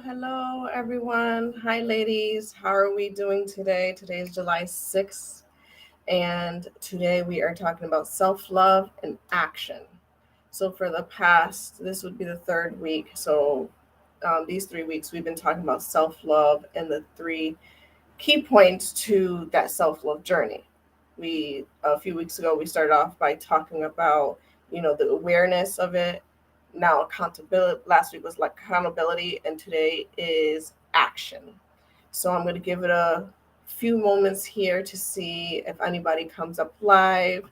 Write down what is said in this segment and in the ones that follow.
hello, everyone. Hi, ladies. How are we doing today? Today is July 6th, and today we are talking about self love and action. So, for the past, this would be the third week. So, these 3 weeks, we've been talking about self love and the three key points to that self love journey. A few weeks ago, we started off by talking about, the awareness of it. Now, accountability. Last week was like accountability, and today is action. So, I'm going to give it a few moments here to see if anybody comes up live,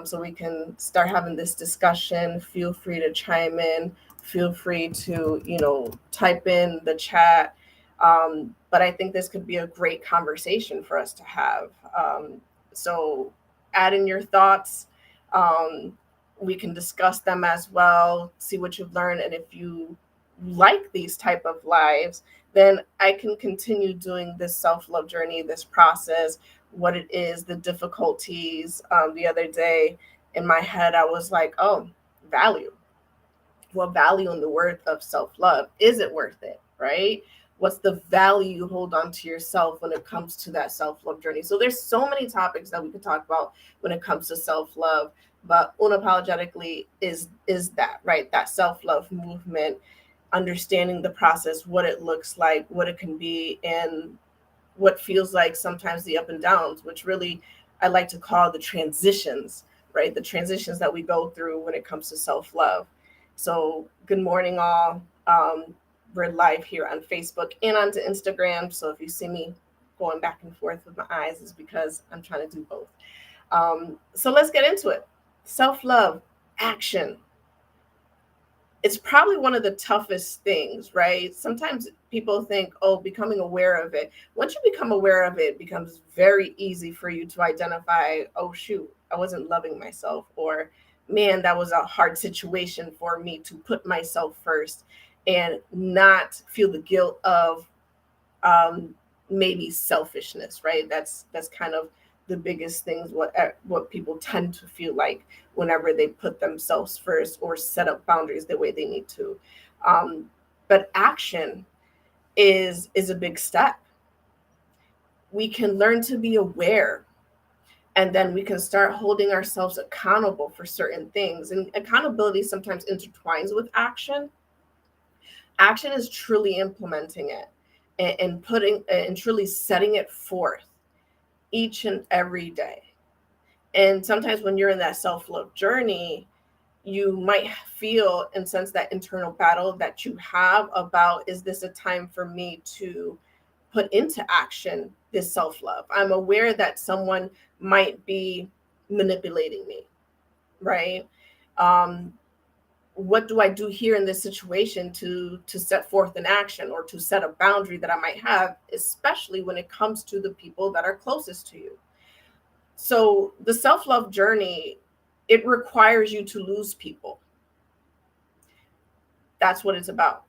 so we can start having this discussion. Feel free to chime in. Feel free to, type in the chat. But I think this could be a great conversation for us to have. So add in your thoughts. Um, we can discuss them as well, see what you've learned. And if you like these type of lives, then I can continue doing this self-love journey, this process, what it is, the difficulties. The other day in my head, I was like, oh, value. What value in the worth of self-love? Is it worth it, right? What's the value you hold on to yourself when it comes to that self-love journey? So there's so many topics that we could talk about when it comes to self-love, but unapologetically is that, right? That self-love movement, understanding the process, what it looks like, what it can be, and what feels like sometimes the up and downs, which really I like to call the transitions, right? The transitions that we go through when it comes to self love. So, good morning, all. We're live here on Facebook and onto Instagram. So, if you see me going back and forth with my eyes, is because I'm trying to do both. So, let's get into it. Self love, action. It's probably one of the toughest things, right? Sometimes people think, oh, becoming aware of it. Once you become aware of it, it becomes very easy for you to identify, oh, shoot, I wasn't loving myself, or man, that was a hard situation for me to put myself first and not feel the guilt of um, maybe selfishness, right? That's kind of the biggest things what people tend to feel like whenever they put themselves first or set up boundaries the way they need to. Um, but action is a big step. We can learn to be aware, and then we can start holding ourselves accountable for certain things. And accountability sometimes intertwines with action. Action is truly implementing it and putting and truly setting it forth each and every day. And sometimes when you're in that self-love journey, you might feel and sense that internal battle that you have about, is this a time for me to put into action this self-love? I'm aware that someone might be manipulating me, right? um, what do I do here in this situation to set forth an action or to set a boundary that I might have, especially when it comes to the people that are closest to you? So the self-love journey, it requires you to lose people. That's what it's about.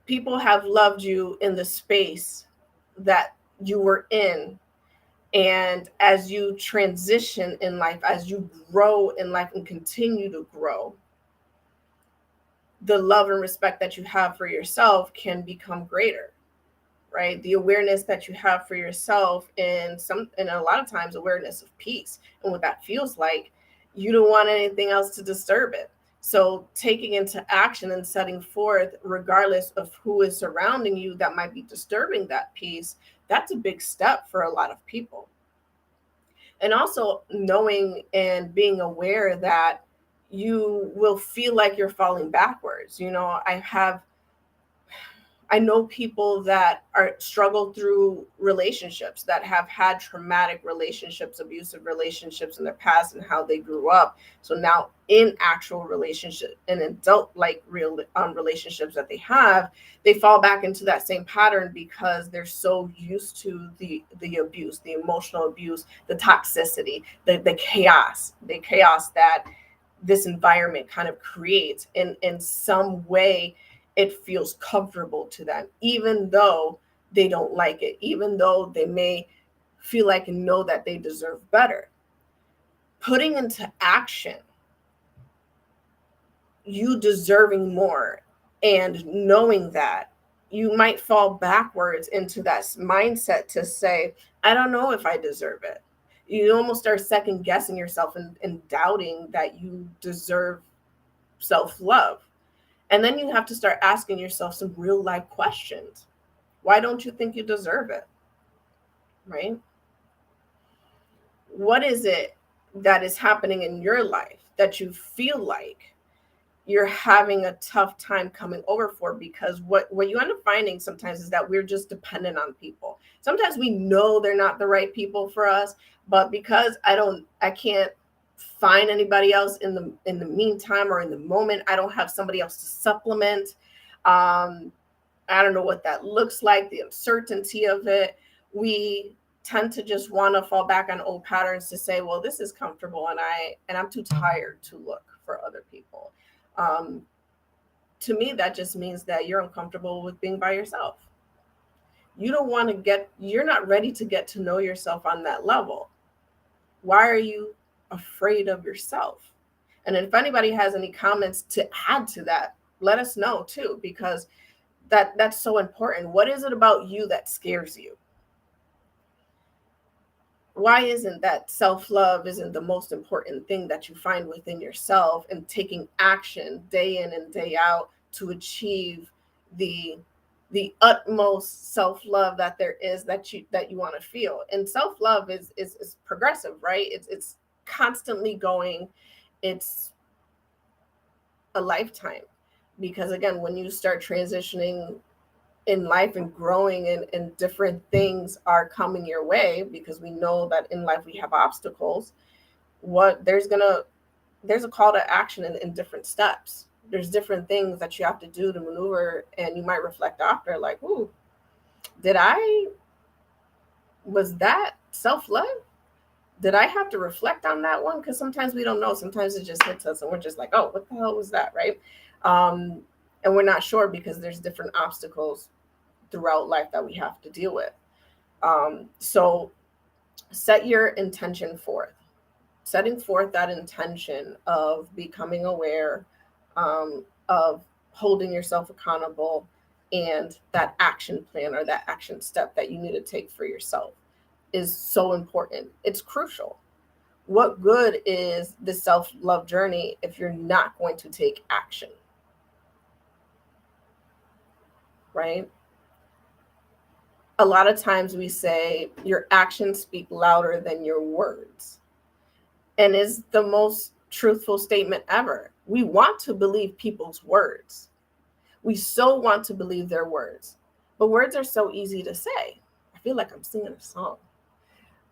People have loved you in the space that you were in, and as you transition in life, as you grow in life and continue to grow, the love and respect that you have for yourself can become greater, right? The awareness that you have for yourself, and a lot of times awareness of peace and what that feels like. You don't want anything else to disturb it. So taking into action and setting forth, regardless of who is surrounding you that might be disturbing that peace, that's a big step for a lot of people. And also knowing and being aware that you will feel like you're falling backwards. I know people that are struggle through relationships, that have had traumatic relationships, abusive relationships in their past, and how they grew up. So now in actual relationship and adult like real relationships that they have, they fall back into that same pattern because they're so used to the abuse, the emotional abuse, the toxicity, the chaos that this environment kind of creates. In some way it feels comfortable to them, even though they don't like it, even though they may feel like and know that they deserve better. Putting into action you deserving more, and knowing that you might fall backwards into that mindset to say, I don't know if I deserve it. You almost start second guessing yourself and doubting that you deserve self love. And then you have to start asking yourself some real life questions. Why don't you think you deserve it? Right? What is it that is happening in your life that you feel like you're having a tough time coming over for? Because what you end up finding sometimes is that we're just dependent on people. Sometimes we know they're not the right people for us, but because I can't find anybody else in the meantime or in the moment, I don't have somebody else to supplement. um I don't know what that looks like, the uncertainty of it. We tend to just want to fall back on old patterns to say, well, this is comfortable, and I'm too tired to look for other people. Um, to me, that just means that you're uncomfortable with being by yourself. You're not ready to get to know yourself on that level. Why are you afraid of yourself? And if anybody has any comments to add to that, let us know too, because that's so important. What is it about you that scares you? Why isn't that self-love isn't the most important thing that you find within yourself, and taking action day in and day out to achieve the the utmost self-love that there is, that you want to feel? And self-love is progressive, right? It's constantly going. It's a lifetime, because again, when you start transitioning in life and growing, and different things are coming your way, because we know that in life we have obstacles. What there's a call to action in different steps. There's different things that you have to do to maneuver, and you might reflect after, like, ooh, did I was that self-love? Did I have to reflect on that one? Because sometimes we don't know. Sometimes it just hits us and we're just like, oh, what the hell was that, right? um and we're not sure, because there's different obstacles throughout life that we have to deal with. So set your intention forth, setting forth that intention of becoming aware, of holding yourself accountable, and that action plan or that action step that you need to take for yourself is so important. It's crucial. What good is the self love journey if you're not going to take action, right? A lot of times we say your actions speak louder than your words, and is the most truthful statement ever. We want to believe people's words. We so want to believe their words. But words are so easy to say. I feel like I'm singing a song.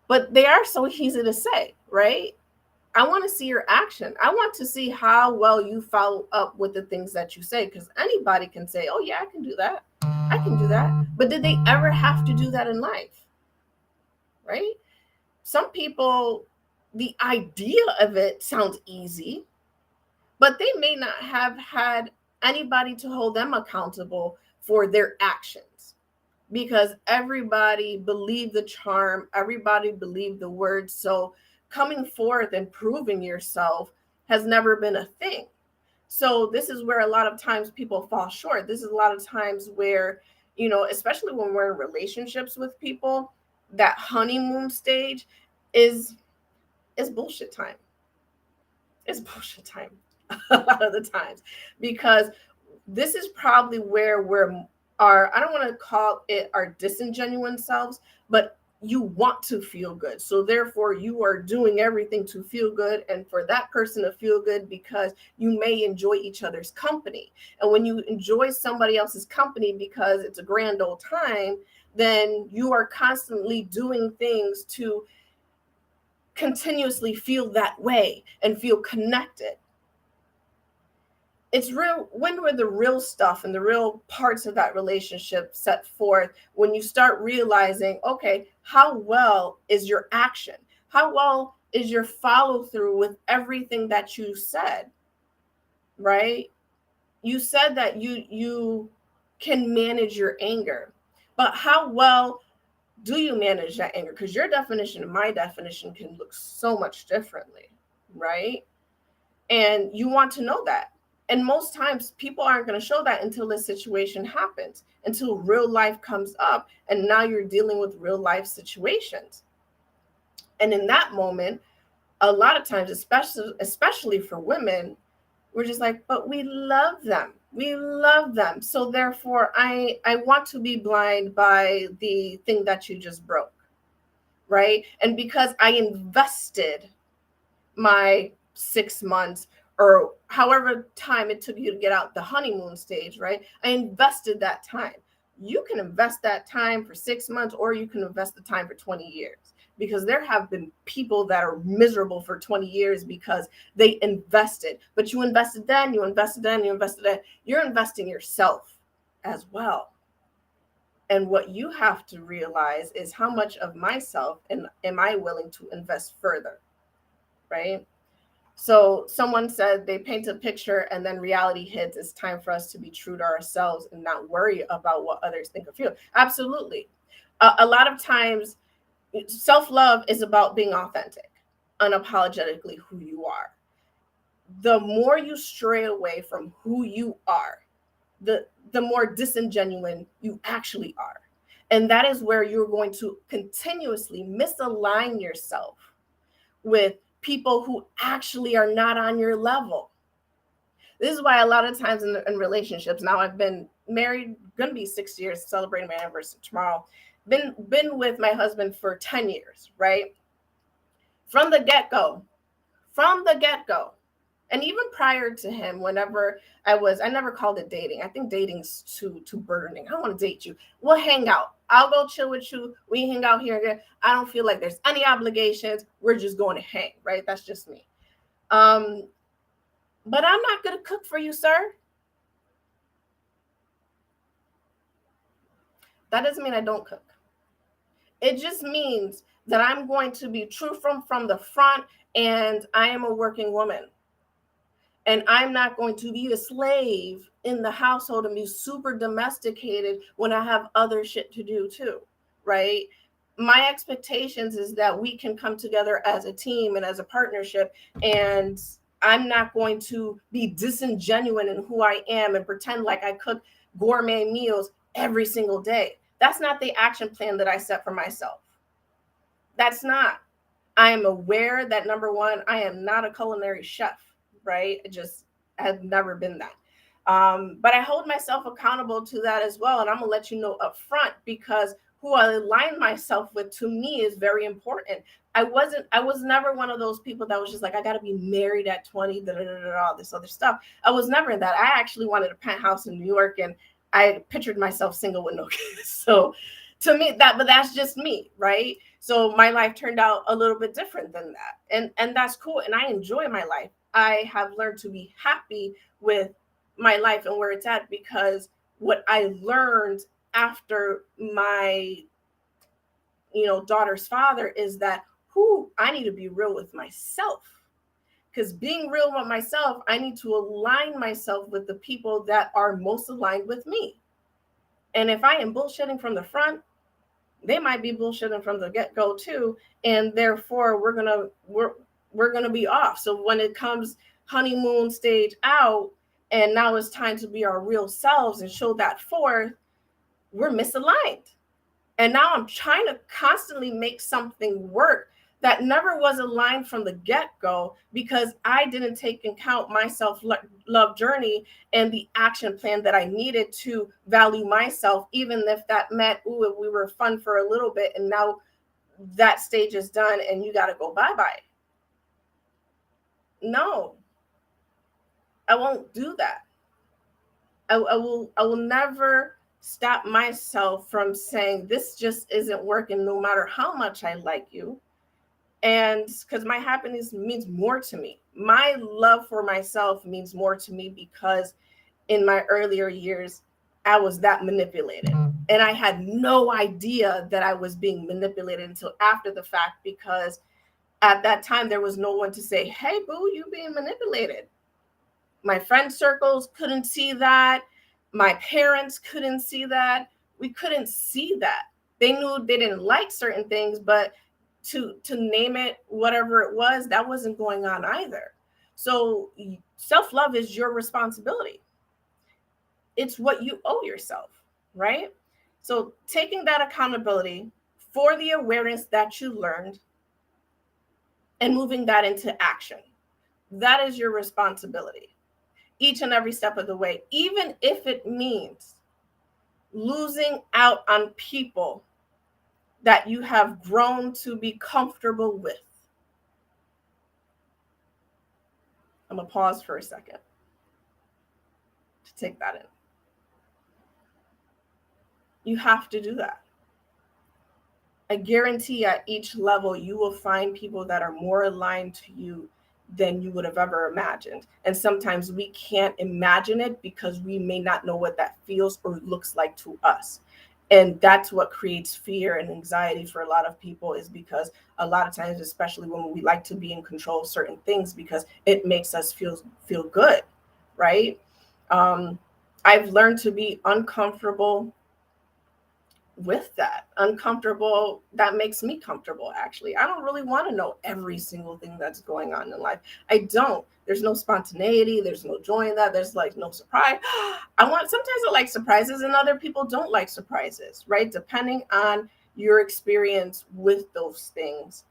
But they are so easy to say, right? I want to see your action. I want to see how well you follow up with the things that you say, because anybody can say, oh, yeah, I can do that. I can do that. But did they ever have to do that in life? Right? Some people, the idea of it sounds easy, but they may not have had anybody to hold them accountable for their actions, because everybody believed the charm, everybody believed the words. So coming forth and proving yourself has never been a thing. So this is where a lot of times people fall short. This is a lot of times where, especially when we're in relationships with people, that honeymoon stage is is bullshit time. It's bullshit time a lot of the times, because this is probably where we're our, I don't want to call it our disingenuine selves, but you want to feel good. So therefore you are doing everything to feel good and for that person to feel good, because you may enjoy each other's company. And when you enjoy somebody else's company because it's a grand old time, then you are constantly doing things to continuously feel that way and feel connected. It's real when were the real stuff and the real parts of that relationship set forth, when you start realizing, okay, how well is your action, how well is your follow through with everything that you said, right? You said that you can manage your anger, but how well do you manage that anger? Because your definition and my definition can look so much differently, right? And you want to know that. And most times people aren't going to show that until this situation happens, until real life comes up, and now you're dealing with real life situations. And in that moment, a lot of times, especially for women, we're just like, but we love them. We love them. So therefore, I want to be blind by the thing that you just broke, right? And because I invested my 6 months or however time it took you to get out the honeymoon stage, right? I invested that time. You can invest that time for 6 months, or you can invest the time for 20 years, because there have been people that are miserable for 20 years because they invested. But you invested then, you invested then, you invested then. You're investing yourself as well. And what you have to realize is, how much of myself am I willing to invest further, right? So someone said they paint a picture and then reality hits. It's time for us to be true to ourselves and not worry about what others think or feel. Absolutely. A lot of times, self-love is about being authentic, unapologetically who you are. The more you stray away from who you are, the more disingenuine you actually are. And that is where you're going to continuously misalign yourself with people who actually are not on your level. This is why a lot of times in relationships, now I've been married, gonna be 6 years, celebrating my anniversary tomorrow. Been with my husband for 10 years, right? From the get-go, and even prior to him, whenever I never called it dating. I think dating's too burdening. I don't want to date you. We'll hang out. I'll go chill with you. We hang out here and there. I don't feel like there's any obligations. We're just going to hang, right? That's just me. But I'm not going to cook for you, sir. That doesn't mean I don't cook. It just means that I'm going to be true from the front, and I am a working woman. And I'm not going to be a slave in the household and be super domesticated when I have other shit to do too, right? My expectations is that we can come together as a team and as a partnership, and I'm not going to be disingenuous in who I am and pretend like I cook gourmet meals every single day. That's not the action plan that I set for myself. That's not. I am aware that, number one, I am not a culinary chef, right? I just have never been that. But I hold myself accountable to that as well. And I'm gonna let you know up front, because who I align myself with, to me, is very important. I was never one of those people that was just like, I gotta be married at 20, all this other stuff. I was never that. I actually wanted a penthouse in New York, and I pictured myself single with no kids. So to me, but that's just me, right? So my life turned out a little bit different than that. And that's cool. And I enjoy my life. I have learned to be happy with my life and where it's at, because what I learned after my, daughter's father is that I need to be real with myself. Because being real with myself, I need to align myself with the people that are most aligned with me. And if I am bullshitting from the front, they might be bullshitting from the get-go too, and therefore we're gonna be off. So when it comes honeymoon stage out, and now it's time to be our real selves and show that forth, we're misaligned. And now I'm trying to constantly make something work that never was aligned from the get-go, because I didn't take into account my self-love journey and the action plan that I needed to value myself, even if that meant, we were fun for a little bit, and now that stage is done and you got to go bye-bye. No, I won't do that. I will never stop myself from saying, this just isn't working, no matter how much I like you. And because my happiness means more to me. My love for myself means more to me, because in my earlier years, I was that manipulated. And I had no idea that I was being manipulated until after the fact, because at that time, there was no one to say, hey, boo, you being manipulated. My friend circles couldn't see that. My parents couldn't see that. We couldn't see that. They knew they didn't like certain things, but to name it whatever it was, that wasn't going on either. So self-love is your responsibility. It's what you owe yourself, right? So taking that accountability for the awareness that you learned and moving that into action, that is your responsibility each and every step of the way, even if it means losing out on people that you have grown to be comfortable with. I'm going to pause for a second to take that in. You have to do that. I guarantee at each level, you will find people that are more aligned to you than you would have ever imagined. And sometimes we can't imagine it because we may not know what that feels or looks like to us. And that's what creates fear and anxiety for a lot of people, is because a lot of times, especially when we like to be in control of certain things, because it makes us feel good, right? I've learned to be uncomfortable with that. Uncomfortable, that makes me comfortable. Actually, I don't really want to know every single thing that's going on in life. I don't. There's no spontaneity, there's no joy in that, there's like no surprise. Sometimes I like surprises and other people don't like surprises, right? Depending on your experience with those things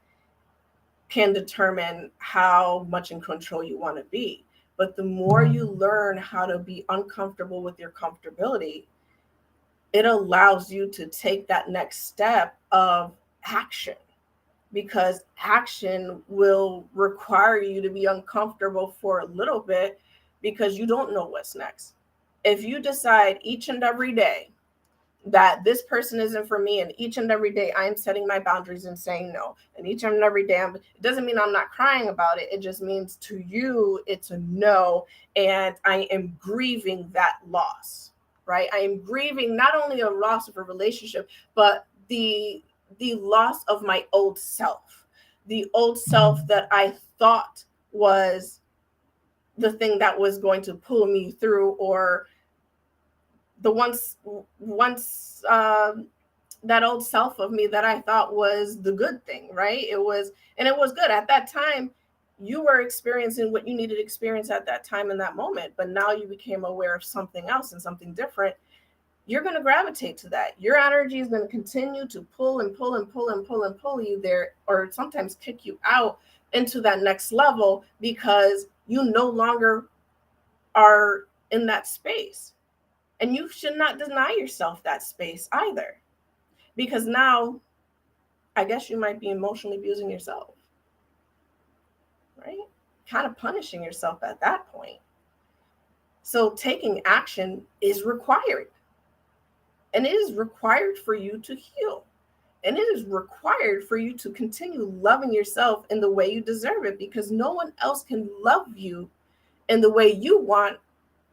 can determine how much in control you want to be. But the more you learn how to be uncomfortable with your comfortability, it allows you to take that next step of action, because action will require you to be uncomfortable for a little bit because you don't know what's next. If you decide each and every day that this person isn't for me, and each and every day I'm setting my boundaries and saying no, and each and every day it doesn't mean I'm not crying about it. It just means to you it's a no, and I am grieving that loss, right? I am grieving not only a loss of a relationship, but the loss of my old self, the old self that I thought was the thing that was going to pull me through, or the once that old self of me that I thought was the good thing, right? It was good at that time. You were experiencing what you needed to experience at that time in that moment, but now you became aware of something else and something different. You're going to gravitate to that. Your energy is going to continue to pull and pull and pull and pull and pull you there, or sometimes kick you out into that next level, because you no longer are in that space. And you should not deny yourself that space either, because now I guess you might be emotionally abusing yourself, right? Kind of punishing yourself at that point. So taking action is required. And it is required for you to heal. And it is required for you to continue loving yourself in the way you deserve it, because no one else can love you in the way you want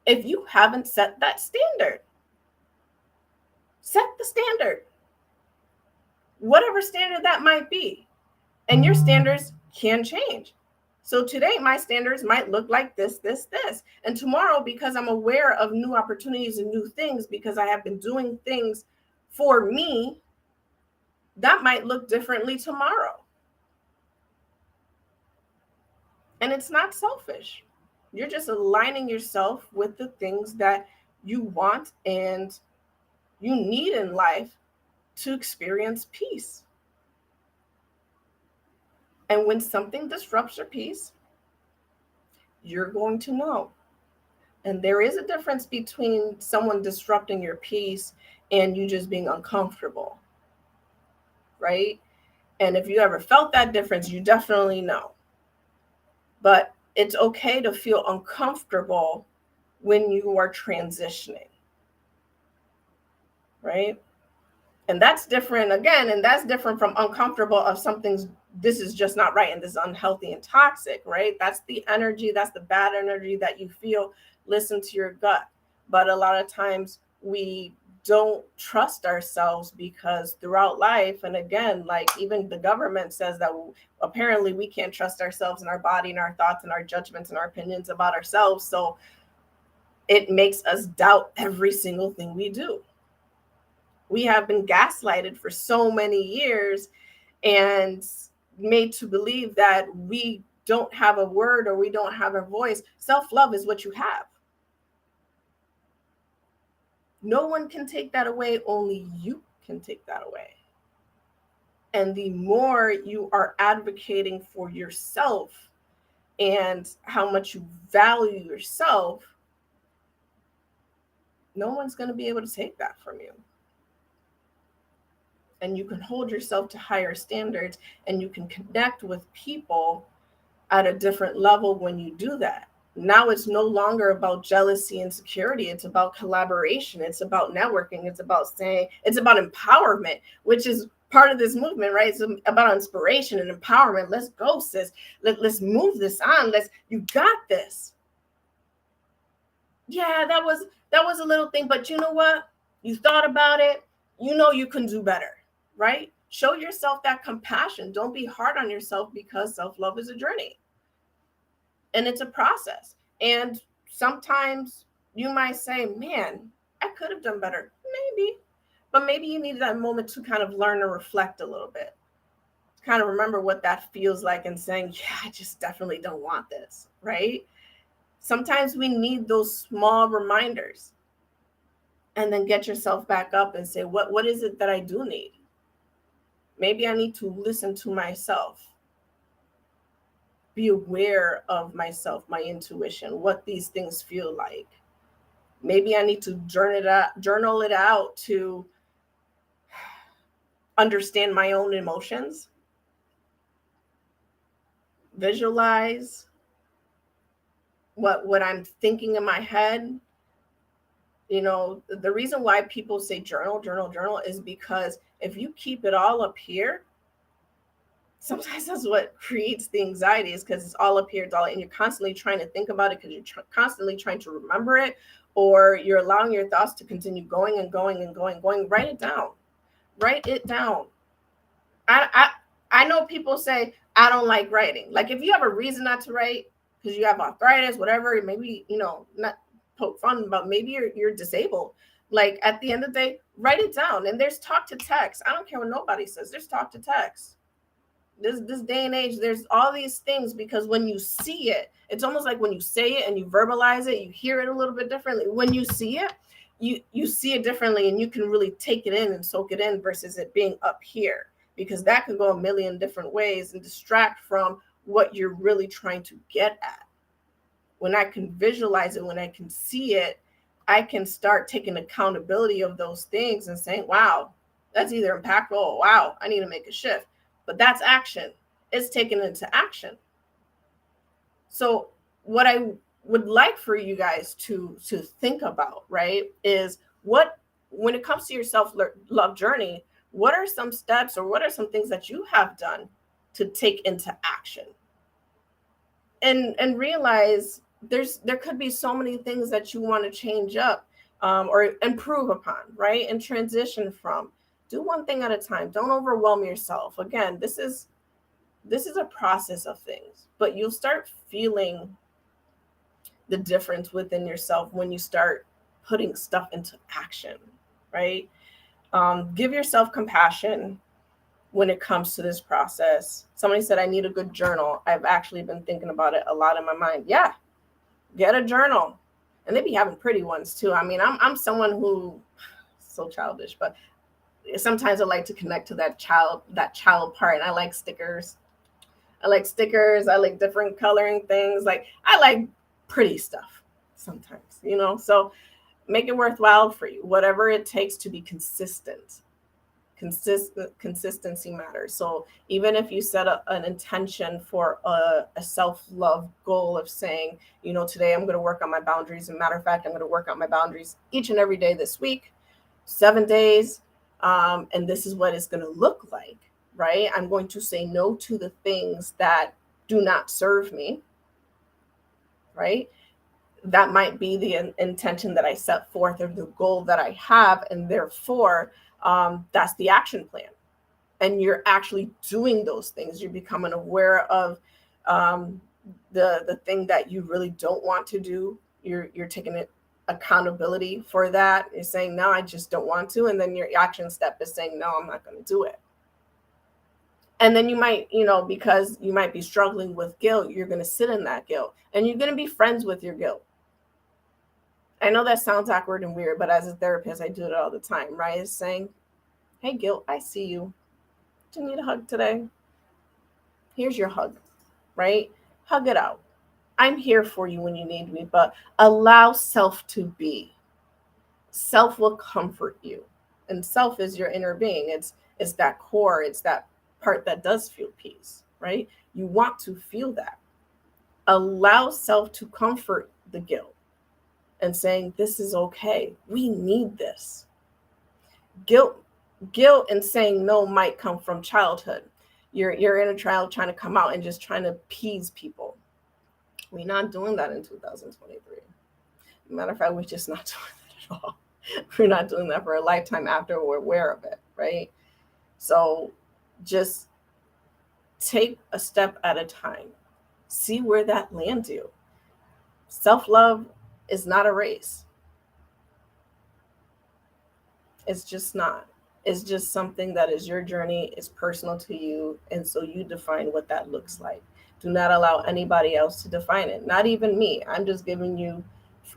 if you haven't set that standard. Set the standard, whatever standard that might be. And your standards can change. So today, my standards might look like this. And tomorrow, because I'm aware of new opportunities and new things, because I have been doing things for me, that might look differently tomorrow. And it's not selfish. You're just aligning yourself with the things that you want and you need in life to experience peace. And when something disrupts your peace, you're going to know. And there is a difference between someone disrupting your peace and you just being uncomfortable, right? And if you ever felt that difference, you definitely know. But it's okay to feel uncomfortable when you are transitioning, right? And that's different again, and that's different from uncomfortable of something's, this is just not right and this is unhealthy and toxic, right? That's the energy, that's the bad energy that you feel. Listen to your gut. But a lot of times we don't trust ourselves, because throughout life, and again, like even the government says that apparently we can't trust ourselves and our body and our thoughts and our judgments and our opinions about ourselves. So it makes us doubt every single thing we do. We have been gaslighted for so many years and made to believe that we don't have a word or we don't have a voice, self-love is what you have. No one can take that away. Only you can take that away. And the more you are advocating for yourself and how much you value yourself, no one's going to be able to take that from you. And you can hold yourself to higher standards, and you can connect with people at a different level when you do that. Now it's no longer about jealousy and insecurity. It's about collaboration. It's about networking. It's about empowerment, which is part of this movement, right? It's about inspiration and empowerment. Let's go, sis. Let's move this on. You got this. Yeah, that was a little thing, but you know what? You thought about it. You know you can do better, right? Show yourself that compassion. Don't be hard on yourself, because self-love is a journey. And it's a process. And sometimes you might say, man, I could have done better. Maybe. But maybe you need that moment to kind of learn and reflect a little bit. Kind of remember what that feels like and saying, yeah, I just definitely don't want this, right? Sometimes we need those small reminders. And then get yourself back up and say, what is it that I do need? Maybe I need to listen to myself. Be aware of myself, my intuition, what these things feel like. Maybe I need to journal it out to understand my own emotions. Visualize what I'm thinking in my head. You know, the reason why people say journal is because if you keep it all up here, sometimes that's what creates the anxiety, is because it's all up here, and you're constantly trying to think about it because you're constantly trying to remember it, or you're allowing your thoughts to continue going and going and going. Write it down. Write it down. I know people say, I don't like writing. Like, if you have a reason not to write, because you have arthritis, whatever, maybe, not poke fun, but maybe you're disabled. Like, at the end of the day, write it down. And there's talk to text. I don't care what nobody says. There's talk to text. This day and age, there's all these things, because when you see it, it's almost like when you say it and you verbalize it, you hear it a little bit differently. When you see it, you see it differently, and you can really take it in and soak it in, versus it being up here, because that could go a million different ways and distract from what you're really trying to get at. When I can visualize it, when I can see it, I can start taking accountability of those things and saying, wow, that's either impactful, or wow, I need to make a shift. But that's action. It's taken into action. So what I would like for you guys to think about, right, is when it comes to your self-love journey, what are some steps, or what are some things that you have done to take into action? And realize there could be so many things that you want to change up, or improve upon, right? And transition from. Do one thing at a time. Don't overwhelm yourself. Again, this is a process of things, but you'll start feeling the difference within yourself when you start putting stuff into action, right? Give yourself compassion when it comes to this process. Somebody said, I need a good journal. I've actually been thinking about it a lot in my mind. Yeah, get a journal. And they be having pretty ones too. I mean, I'm someone who, so childish, but sometimes I like to connect to that child part. And I like stickers. I like different coloring things. Like, I like pretty stuff sometimes, so make it worthwhile for you, whatever it takes to be consistent. Consistency matters. So even if you set up an intention for a self-love goal of saying, today I'm going to work on my boundaries. As a matter of fact, I'm going to work on my boundaries each and every day this week, 7 days. And this is what it's going to look like, right? I'm going to say no to the things that do not serve me, right? That might be the intention that I set forth, or the goal that I have. And therefore, that's the action plan. And you're actually doing those things. You're becoming aware of the thing that you really don't want to do. You're taking it accountability for that. You're saying, no, I just don't want to. And then your action step is saying, no, I'm not going to do it. And then you might, because you might be struggling with guilt, you're going to sit in that guilt and you're going to be friends with your guilt. I know that sounds awkward and weird, but as a therapist, I do it all the time, right? It's saying, hey, guilt, I see you. Do you need a hug today? Here's your hug, right? Hug it out. I'm here for you when you need me, but allow self to be. Self will comfort you. And self is your inner being. It's that core, it's that part that does feel peace, right? You want to feel that. Allow self to comfort the guilt and saying, this is okay. We need this. Guilt and saying no might come from childhood. Your inner child trying to come out and just trying to appease people. We're not doing that in 2023. Matter of fact, we're just not doing that at all. We're not doing that for a lifetime after we're aware of it, right? So just take a step at a time. See where that lands you. Self-love is not a race. It's just not. It's just something that is your journey, is personal to you, and so you define what that looks like. Do not allow anybody else to define it, not even me. I'm just giving you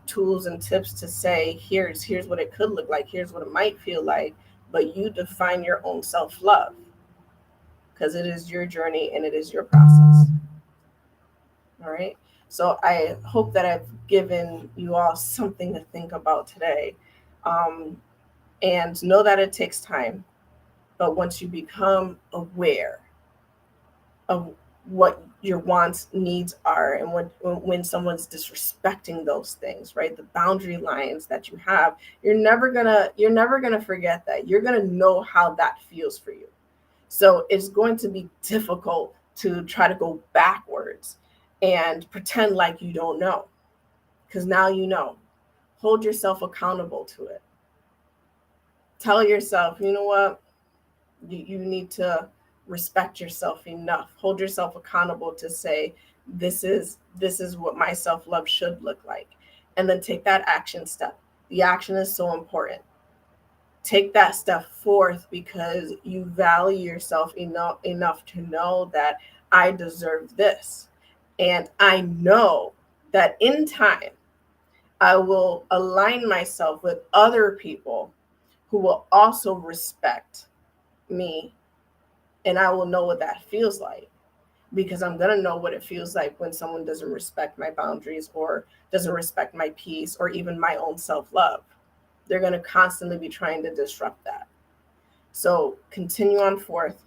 tools and tips to say, here's what it could look like, here's what it might feel like, but you define your own self-love because it is your journey and it is your process. All right. So I hope that I've given you all something to think about today. And know that it takes time. But once you become aware of what your wants, needs are, and when someone's disrespecting those things, right? The boundary lines that you have, you're never gonna forget that. You're gonna know how that feels for you. So it's going to be difficult to try to go backwards and pretend like you don't know, because now you know. Hold yourself accountable to it. Tell yourself, you know what? You need to respect yourself enough. Hold yourself accountable to say, this is what my self-love should look like. And then take that action step. The action is so important. Take that step forth because you value yourself enough to know that I deserve this. And I know that in time, I will align myself with other people who will also respect me, and I will know what that feels like, because I'm going to know what it feels like when someone doesn't respect my boundaries or doesn't respect my peace or even my own self-love. They're going to constantly be trying to disrupt that. So continue on forth.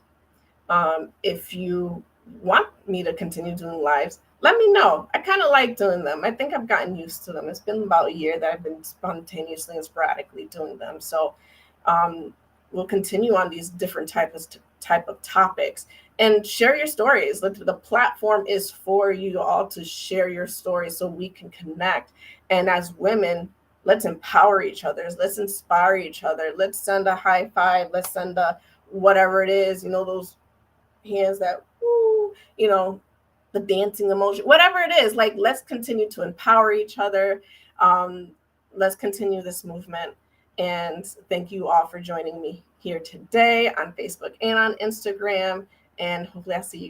If you want me to continue doing lives, let me know. I kind of like doing them. I think I've gotten used to them. It's been about a year that I've been spontaneously and sporadically doing them. So we'll continue on these different type of topics and share your stories. The platform is for you all to share your stories so we can connect. And as women, let's empower each other. Let's inspire each other. Let's send a high five. Let's send a whatever it is, those hands that, woo, the dancing emoji, whatever it is. Like, let's continue to empower each other. Let's continue this movement. And thank you all for joining me here today on Facebook and on Instagram. And hopefully I'll see you guys